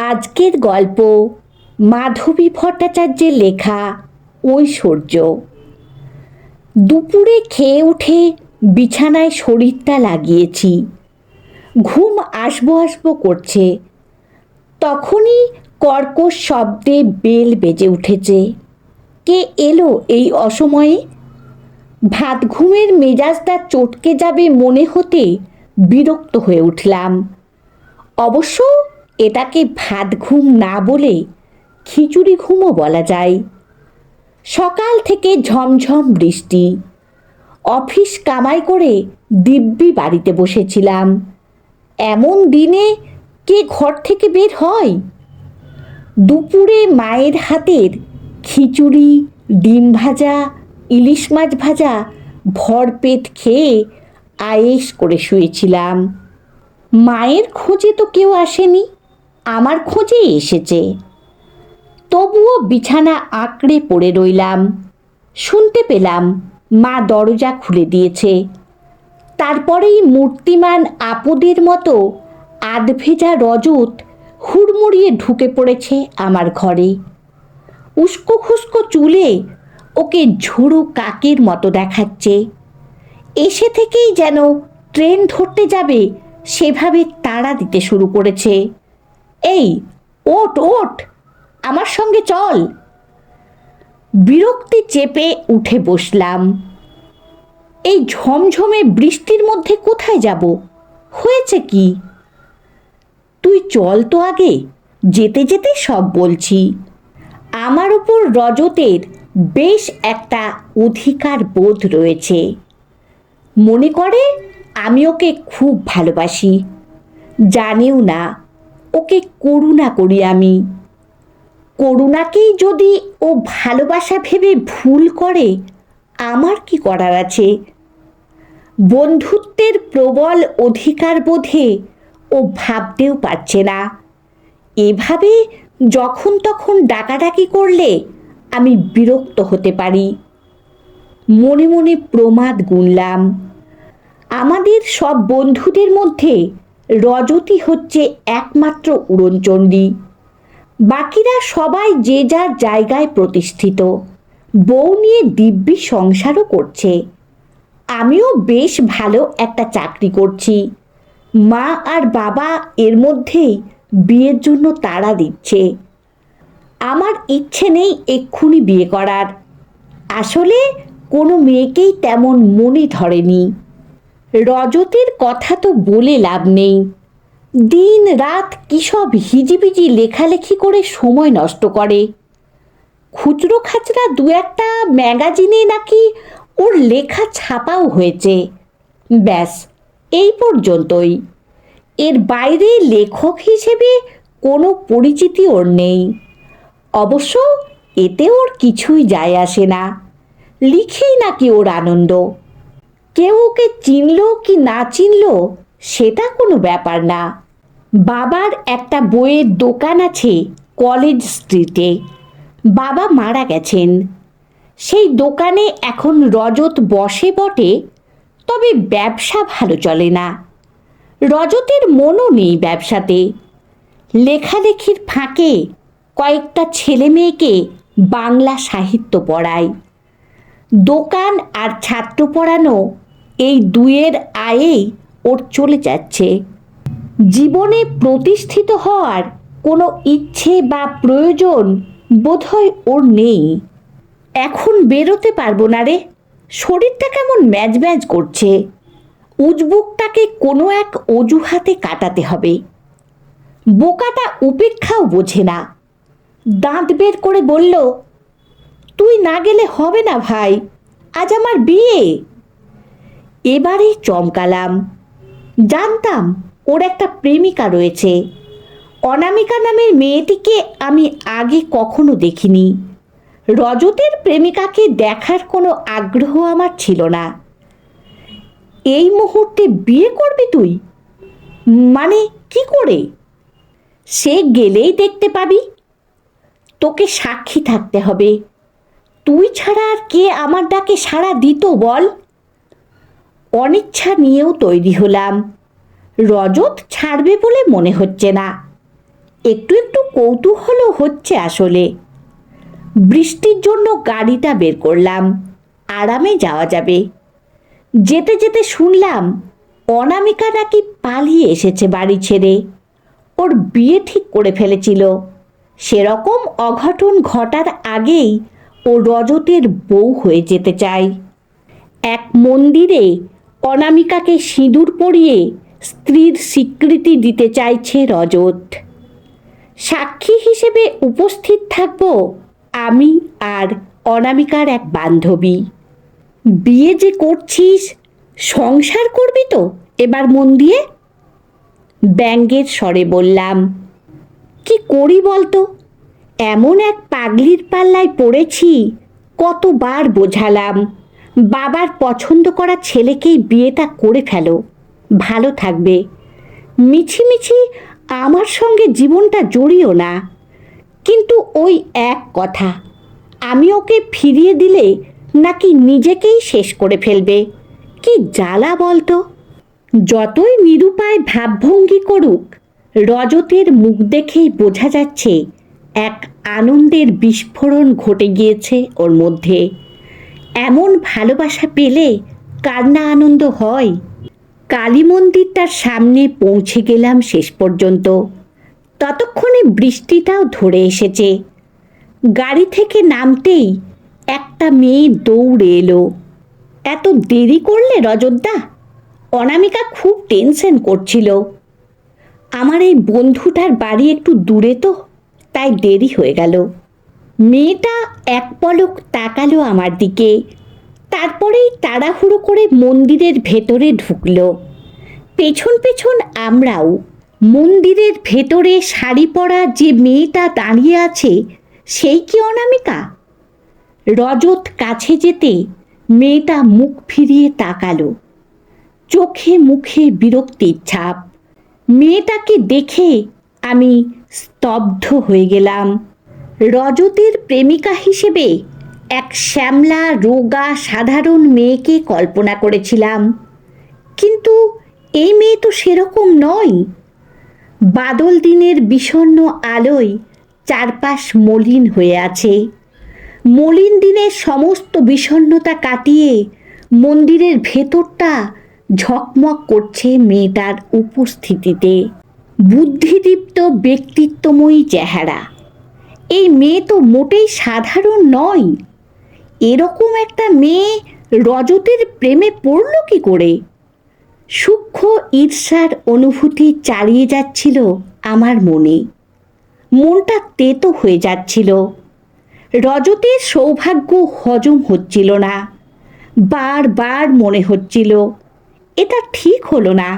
আজকের গল্প মাধবী ভট্টাচার্যের লেখা ঐশ্বর্য। দুপুরে খেয়ে উঠে বিছানায় শরীরটা লাগিয়েছি। ঘুম আসবো আসবো করছে। তখনই কর্কশ শব্দে বেল বেজে উঠেছে। কে এলো এই অসময়ে? ভাত ঘুমের মেজাজটা চটকে যাবে মনে হতে বিরক্ত হয়ে উঠলাম। অবশ্য এটাকে ভাত ঘুম না বলে খিচুড়ি ঘুমও বলা যায়। সকাল থেকে ঝমঝম বৃষ্টি। অফিস কামাই করে দিব্যি বাড়িতে বসেছিলাম। এমন দিনে কে ঘর থেকে বের হয়? দুপুরে মায়ের হাতের খিচুড়ি, ডিম ভাজা, ইলিশ মাছ ভাজা ভরপেট খেয়ে আয়েশ করে শুয়েছিলাম। মায়ের খোঁজে তো কেউ আসেনি, আমার খোঁজেই এসেছে। তবুও বিছানা আঁকড়ে পড়ে রইলাম। শুনতে পেলাম মা দরজা খুলে দিয়েছে। তারপরেই মূর্তিমান আপদের মতো আধভেজা রজত হুড়মুড়িয়ে ঢুকে পড়েছে আমার ঘরে। উস্কো খুস্কো চুলে ওকে ঝুড়ো কাকের মতো দেখাচ্ছে। এসে থেকেই যেন ট্রেন ধরতে যাবে সেভাবে তাড়া দিতে শুরু করেছে। এই ওঠ ওঠ, আমার সঙ্গে চল। বিরক্তি চেপে উঠে বসলাম। এই ঝমঝমে বৃষ্টির মধ্যে কোথায় যাব? হয়েছে কি? তুই চল তো আগে, যেতে যেতে সব বলছি। আমার উপর রজতের বেশ একটা অধিকার বোধ রয়েছে। মনে করে আমি ওকে খুব ভালোবাসি। জানেও না ওকে করুণা করি আমি। করুণাকেই যদি ও ভালোবাসা ভেবে ভুল করে, আমার কি করার আছে? বন্ধুত্বের প্রবল অধিকার বোধে ও ভাবতেও পারছে না। এভাবে যখন তখন ডাকাডাকি করলে আমি বিরক্ত হতে পারি। মনে মনে প্রমাদ গুনলাম। আমাদের সব বন্ধুদের মধ্যে রজতই হচ্ছে একমাত্র উড়নচণ্ডী। বাকিরা সবাই যে যার জায়গায় প্রতিষ্ঠিত, বউ নিয়ে দিব্যি সংসারও করছে। আমিও বেশ ভালো একটা চাকরি করছি। মা আর বাবা এর মধ্যেই বিয়ের জন্য তাড়া দিচ্ছে। আমার ইচ্ছে নেই এক্ষুনি বিয়ে করার। আসলে কোনো মেয়েকেই তেমন মনে ধরেনি। রজতের কথা তো বলে লাভ নেই। দিন রাত কী সব হিজিবিজি লেখালেখি করে সময় নষ্ট করে। খুচরো খাচরা দু একটা ম্যাগাজিনে নাকি ওর লেখা ছাপাও হয়েছে। ব্যাস এই পর্যন্তই। এর বাইরে লেখক হিসেবে কোনো পরিচিতি ওর নেই। অবশ্য এতে ওর কিছুই যায় আসে না। লিখেই নাকি ওর আনন্দ। কেউ ওকে চিনল কি না চিনল সেটা কোনো ব্যাপার না। বাবার একটা বইয়ের দোকান আছে কলেজ স্ট্রিটে। বাবা মারা গেছেন। সেই দোকানে এখন রজত বসে বটে, তবে ব্যবসা ভালো চলে না। রজতের মনও নেই ব্যবসাতে। লেখালেখির ফাঁকে কয়েকটা ছেলে মেয়েকে বাংলা সাহিত্য পড়ায়। দোকান আর ছাত্র পড়ানো এই দুয়ের আয়েই ওর চলে যাচ্ছে। জীবনে প্রতিষ্ঠিত হওয়ার কোনো ইচ্ছে বা প্রয়োজন বোধহয় ওর নেই। এখন বেরোতে পারবো না রে, শরীরটা কেমন ম্যাজ ম্যাজ করছে। উজবুকটাকে কোনো এক অজুহাতে কাটাতে হবে। বোকাটা উপেক্ষাও বোঝে না। দাঁত বের করে বলল, তুই না গেলে হবে না ভাই, আজ আমার বিয়ে। এবারে চমকালাম। জানতাম ওর একটা প্রেমিকা রয়েছে। অনামিকা নামের মেয়েটিকে আমি আগে কখনো দেখিনি। রজতের প্রেমিকাকে দেখার কোনো আগ্রহ আমার ছিল না। এই মুহূর্তে বিয়ে করবি তুই? মানে কি করে? সে গেলেই দেখতে পাবি। তোকে সাক্ষী থাকতে হবে। তুই ছাড়া আর কে আমার ডাকে সাড়া দিত বল? অনিচ্ছা নিয়েও তৈরি হলাম। রজত ছাড়বে বলে মনে হচ্ছে না। একটু একটু কৌতূহলও হচ্ছে আসলে। বৃষ্টির জন্য গাড়িটা বের করলাম, আরামে যাওয়া যাবে। যেতে যেতে শুনলাম অনামিকা নাকি পালিয়ে এসেছে বাড়ি ছেড়ে। ওর বিয়ে ঠিক করে ফেলেছিল। সেরকম অঘটন ঘটার আগেই ও রজতের বউ হয়ে যেতে চায়। এক মন্দিরে অনামিকাকে সিঁদুর পরিয়ে স্ত্রীর স্বীকৃতি দিতে চাইছে রজত। সাক্ষী হিসেবে উপস্থিত থাকব আমি আর অনামিকার এক বান্ধবী। বিয়ে যে করছিস, সংসার করবি তো এবার মন দিয়ে? ব্যঙ্গের স্বরে বললাম। কি করি বলতো, এমন এক পাগলির পাল্লায় পড়েছি। কতবার বোঝালাম বাবার পছন্দ করা ছেলেকেই বিয়েটা করে ফেলো, ভালো থাকবে। মিছিমিছি আমার সঙ্গে জীবনটা জড়িও না। কিন্তু ওই এক কথা, আমি ওকে ফিরিয়ে দিলে নাকি নিজেকেই শেষ করে ফেলবে। কি জ্বালা বলতো। যতই নিরুপায় ভাবভঙ্গি করুক, রজতের মুখ দেখেই বোঝা যাচ্ছে এক আনন্দের বিস্ফোরণ ঘটে গিয়েছে ওর মধ্যে। এমন ভালোবাসা পেলে কার না আনন্দ হয়। কালী মন্দিরটার সামনে পৌঁছে গেলাম শেষ পর্যন্ত। ততক্ষণে বৃষ্টিটাও ধরে এসেছে। গাড়ি থেকে নামতেই একটা মেয়ে দৌড়ে এলো। এত দেরি করলে রজতদা? অনামিকা খুব টেনশন করছিল। আমার এই বন্ধুটার বাড়ি একটু দূরে তো, তাই দেরি হয়ে গেল। মেয়েটা এক পলক তাকালো আমার দিকে, তারপরেই তাড়াহুড়ো করে মন্দিরের ভেতরে ঢুকলো। পেছন পেছন আমরাও। মন্দিরের ভেতরে শাড়ি পরা যে মেয়েটা দাঁড়িয়ে আছে, সেই কি অনামিকা? রজত কাছে যেতে মেয়েটা মুখ ফিরিয়ে তাকালো, চোখে মুখে বিরক্তির ছাপ। মেয়েটাকে দেখে আমি স্তব্ধ হয়ে গেলাম। রজতের প্রেমিকা হিসেবে এক শ্যামলা রোগা সাধারণ মেয়েকে কল্পনা করেছিলাম, কিন্তু এই মেয়ে তো সেরকম নয়। বাদল দিনের বিষণ্ণ আলোয় চারপাশ মলিন হয়ে আছে। মলিন দিনের সমস্ত বিষণ্ণতা কাটিয়ে মন্দিরের ভেতরটা ঝকমক করছে মেয়েটার উপস্থিতিতে। বুদ্ধিদীপ্ত ব্যক্তিত্বময়ী চেহারা। এই মেয়ে তো মোটেই সাধারণ নয়। এরকম একটা মেয়ে রজতের প্রেমে পড়ল কি করে? সূক্ষ্ম ঈর্ষার অনুভূতি চালিয়ে যাচ্ছিল আমার মনে। মনটা তেতো হয়ে যাচ্ছিল। রজতের সৌভাগ্য হজম হচ্ছিল না। বারবার মনে হচ্ছিল এটা ঠিক হলো না।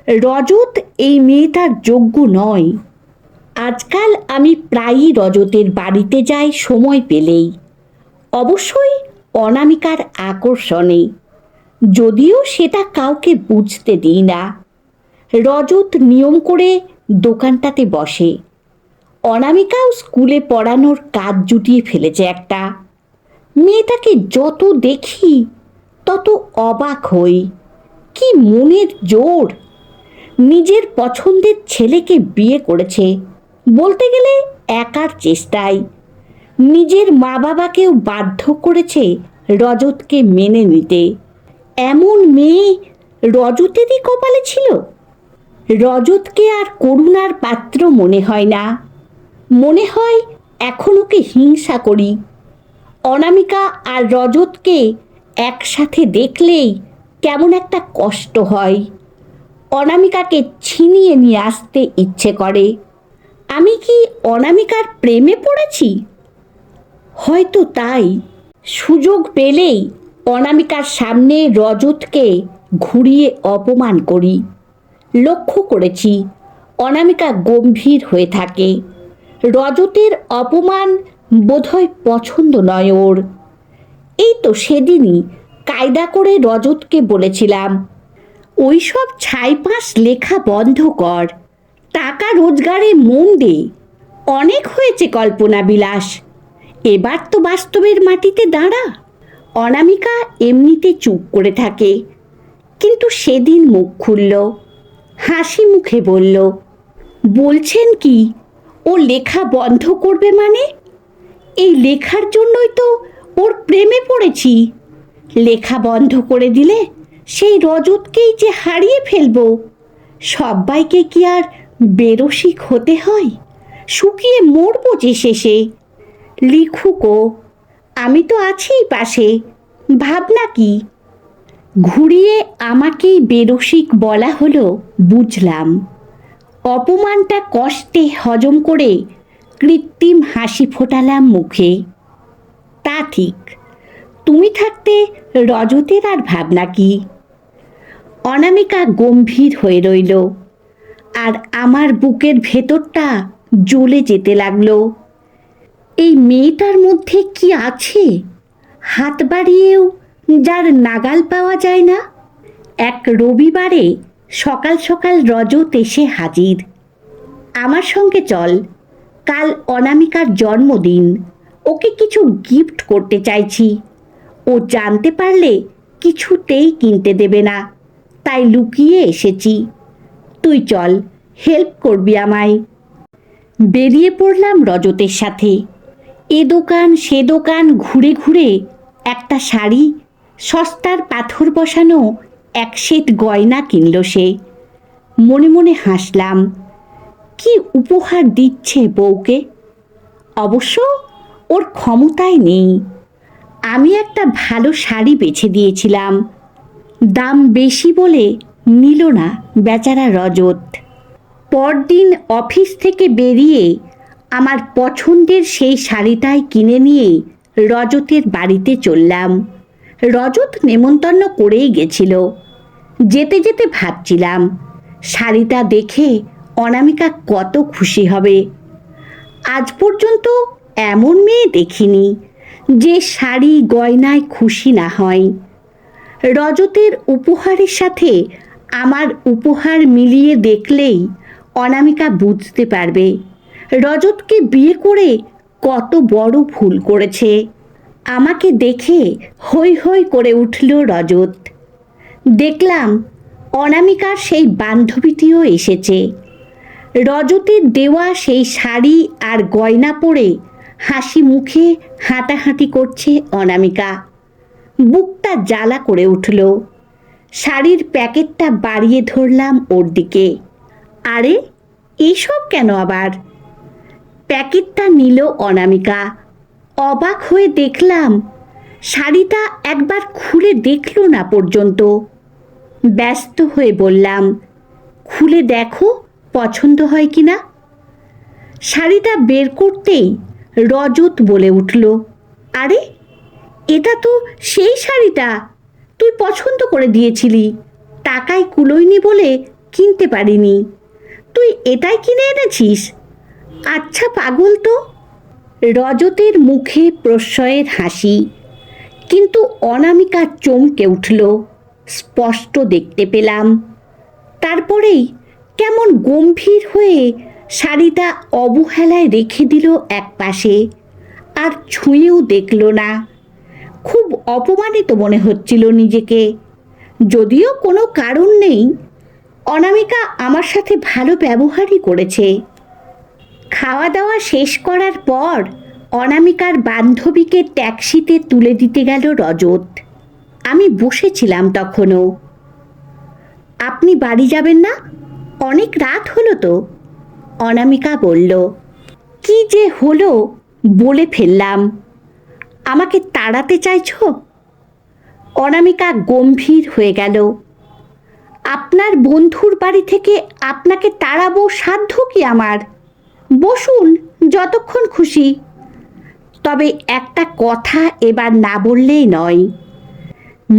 রজত এই মেয়েটার যোগ্য নয়। আজকাল আমি প্রায়ই রজতের বাড়িতে যাই সময় পেলেই, অবশ্যই অনামিকার আকর্ষণে, যদিও সেটা কাউকে বুঝতে দিই না। রজত নিয়ম করে দোকানটাতে বসে। অনামিকাও স্কুলে পড়ানোর কাজ জুটিয়ে ফেলেছে একটা। মেয়েটাকে যত দেখি তত অবাক হই। কি মনের জোর! নিজের পছন্দের ছেলেকে বিয়ে করেছে, বলতে গেলে একার চেষ্টায়। নিজের মা বাবাকেও বাধ্য করেছে রজতকে মেনে নিতে। এমন মেয়ে রজতেরই কপালে ছিল। রজতকে আর করুণার পাত্র মনে হয় না। মনে হয় এখন ওকে হিংসা করি। অনামিকা আর রজতকে একসাথে দেখলেই কেমন একটা কষ্ট হয়। অনামিকাকে ছিনিয়ে নিয়ে আসতে ইচ্ছে করে। আমি কি অনামিকার প্রেমে পড়েছি? হয়তো তাই। সুযোগ পেলেই অনামিকার সামনে রজতকে ঘুরিয়ে অপমান করি। লক্ষ্য করেছি অনামিকা গম্ভীর হয়ে থাকে। রজতের অপমান বোধহয় পছন্দ নয় ওর। এই তো সেদিনই কায়দা করে রজতকে বলেছিলাম, ওইসব ছাইপাঁশ লেখা বন্ধ কর, টাকা রোজগারে মন দে। অনেক হয়েছে কল্পনা বিলাস, এবার তো বাস্তবের মাটিতে দাঁড়া। অনামিকা এমনিতে চুপ করে থাকে, কিন্তু সেদিন মুখ খুলল, হাসি মুখে বলল, বলছেন কি, ও লেখা বন্ধ করবে মানে? এই লেখার জন্যই তো ওর প্রেমে পড়েছি। লেখা বন্ধ করে দিলে সেই রজতকেই যে হারিয়ে ফেলবো। সব্বাইকে কি আর বেরসিক হতে হয়? শুকিয়ে মরবো যে শেষে। লিখুকো, আমি তো আছিই পাশে, ভাবনা কি? ঘুরিয়ে আমাকেই বেরসিক বলা হলো, বুঝলাম। অপমানটা কষ্টে হজম করে কৃত্রিম হাসি ফোটালাম মুখে। তা ঠিক, তুমি থাকতে রজতের আর ভাবনা কি? অনামিকা গম্ভীর হয়ে রইল, আর আমার বুকের ভেতরটা জ্বলে যেতে লাগলো। এই মেয়েটার মধ্যে কি আছে হাত বাড়িয়েও যার নাগাল পাওয়া যায় না? এক রবিবারে সকাল সকাল রজত এসে হাজির। আমার সঙ্গে চল, কাল অনামিকার জন্মদিন, ওকে কিছু গিফট করতে চাইছি। ও জানতে পারলে কিছুতেই কিনতে দেবে না, তাই লুকিয়ে এসেছি। তুই চল, হেল্প করবি আমায়। বেরিয়ে পড়লাম রজতের সাথে। এ দোকান সে দোকান ঘুরে ঘুরে একটা শাড়ি, সস্তার পাথর বসানো এক সেট গয়না কিনল সে। মনে মনে হাসলাম, কি উপহার দিচ্ছে বউকে। অবশ্য ওর ক্ষমতায় নেই। আমি একটা ভালো শাড়ি বেছে দিয়েছিলাম, দাম বেশি বলে নিল না বেচারা রজত। পরদিন অফিস থেকে বেরিয়ে আমার পছন্দের সেই শাড়িটাই কিনে নিয়ে রজতের বাড়িতে চললাম। রজত নেমন্তন্ন করেই গেছিল। যেতে যেতে ভাবছিলাম, শাড়িটা দেখে অনামিকা কত খুশি হবে। আজ পর্যন্ত এমন মেয়ে দেখিনি যে শাড়ি গয়নায় খুশি না হয়। রজতের উপহারের সাথে আমার উপহার মিলিয়ে দেখলেই অনামিকা বুঝতে পারবে রজতকে বিয়ে করে কত বড় ভুল করেছে। আমাকে দেখে হৈ হৈ করে উঠল রজত। দেখলাম অনামিকার সেই বান্ধবীটিও এসেছে। রজতের দেওয়া সেই শাড়ি আর গয়না পরে হাসি মুখে হাঁটাহাঁটি করছে অনামিকা। বুকটা জ্বালা করে উঠল। শাড়ির প্যাকেটটা বাড়িয়ে ধরলাম ওর দিকে। আরে, এইসব কেন আবার? প্যাকেটটা নিল অনামিকা। অবাক হয়ে দেখলাম শাড়িটা একবার খুলে দেখল না পর্যন্ত। ব্যস্ত হয়ে বললাম, খুলে দেখো পছন্দ হয় কি না। শাড়িটা বের করতেই রজত বলে উঠল, আরে, এটা তো সেই শাড়িটা তুই পছন্দ করে দিয়েছিলি, টাকায় কুলোয়নি বলে কিনতে পারিনি। তুই এটাই কিনে এনেছিস? আচ্ছা পাগল তো। রজতের মুখে প্রশ্রয়ের হাসি, কিন্তু অনামিকা চমকে উঠল। স্পষ্ট দেখতে পেলাম। তারপরেই কেমন গম্ভীর হয়ে শাড়িটা অবহেলায় রেখে দিল এক পাশে, আর ছুঁয়েও দেখল না। খুব অপমানিত মনে হচ্ছিল নিজেকে। যদিও কোনো কারণ নেই, অনামিকা আমার সাথে ভালো ব্যবহারই করেছে। খাওয়া দাওয়া শেষ করার পর অনামিকার বান্ধবীকে ট্যাক্সিতে তুলে দিতে গেল রজত। আমি বসেছিলাম তখনও। আপনি বাড়ি যাবেন না? অনেক রাত হলো তো, অনামিকা বলল। কি যে হলো বলে ফেললাম। আমাকে তাড়াতে চাইছ? অনামিকা গম্ভীর হয়ে গেল। আপনার বন্ধুর বাড়ি থেকে আপনাকে তাড়াবো সাধ্য কি আমার? বসুন যতক্ষণ খুশি। তবে একটা কথা এবার না বললেই নয়।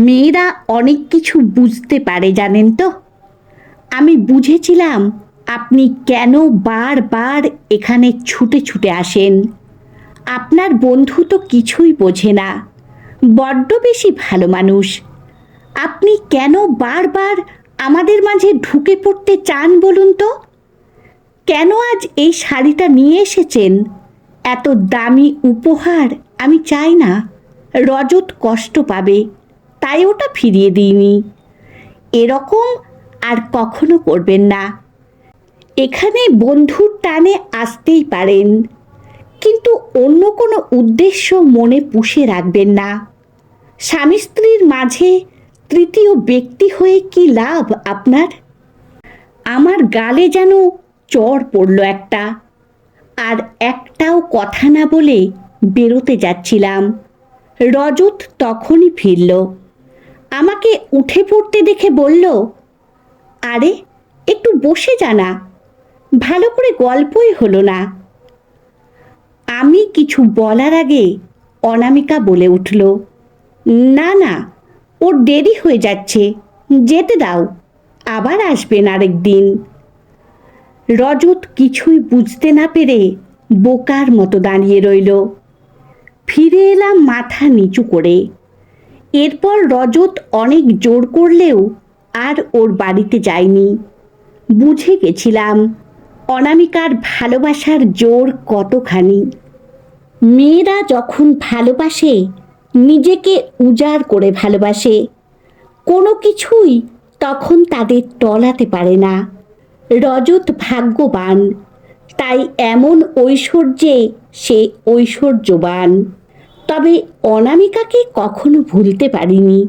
মেয়েরা অনেক কিছু বুঝতে পারে জানেন তো। আমি বুঝেছিলাম আপনি কেন বারবার এখানে ছুটে ছুটে আসেন। আপনার বন্ধু তো কিছুই বোঝে না, বড্ড বেশি ভালো মানুষ। আপনি কেন বারবার আমাদের মাঝে ঢুকে পড়তে চান বলুন তো? কেন আজ এই শাড়িটা নিয়ে এসেছেন? এত দামি উপহার আমি চাই না, রজত কষ্ট পাবে, তাই ওটা ফিরিয়ে দিইনি। এরকম আর কখনো করবেন না। এখানে বন্ধুর টানে আসতেই পারেন, কিন্তু অন্য কোনো উদ্দেশ্য মনে পুষে রাখবেন না। স্বামী স্ত্রীর মাঝে তৃতীয় ব্যক্তি হয়ে কি লাভ আপনার? আমার গালে যেন চড় পড়ল একটা, আর একটাও কথা না বলে বেরোতে যাচ্ছিলাম। রজত তখনই ফিরল। আমাকে উঠে পড়তে দেখে বলল, আরে একটু বসে জানা, ভালো করে গল্পই হলো না। আমি কিছু বলার আগে অনামিকা বলে উঠল, না না, ওর দেরি হয়ে যাচ্ছে, যেতে দাও, আবার আসবেন আরেক দিন। রজত কিছুই বুঝতে না পেরে বোকার মতো দাঁড়িয়ে রইল। ফিরে এলাম মাথা নিচু করে। এরপর রজত অনেক জোর করলেও আর ওর বাড়িতে যায়নি। বুঝে গেছিলাম অনামিকার ভালোবাসার জোর কতখানি। মেয়েরা যখন ভালোবাসে নিজেকে উজাড় করে ভালোবাসে, কোনো কিছুই তখন তাদের টলাতে পারে না। রজত ভাগ্যবান, তাই এমন ঐশ্বর্যে সে ঐশ্বর্যবান। তবে অনামিকাকে কখনো ভুলতে পারিনি।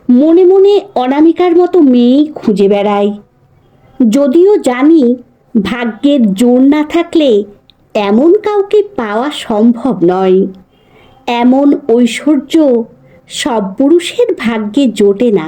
মনে মনে অনামিকার মতো মেয়েই খুঁজে বেড়াই, যদিও জানি ভাগ্যের জোর না থাকলে এমন কাউকে পাওয়া সম্ভব নয়। এমন ঐশ্বর্য সব পুরুষের ভাগ্যে জোটে না।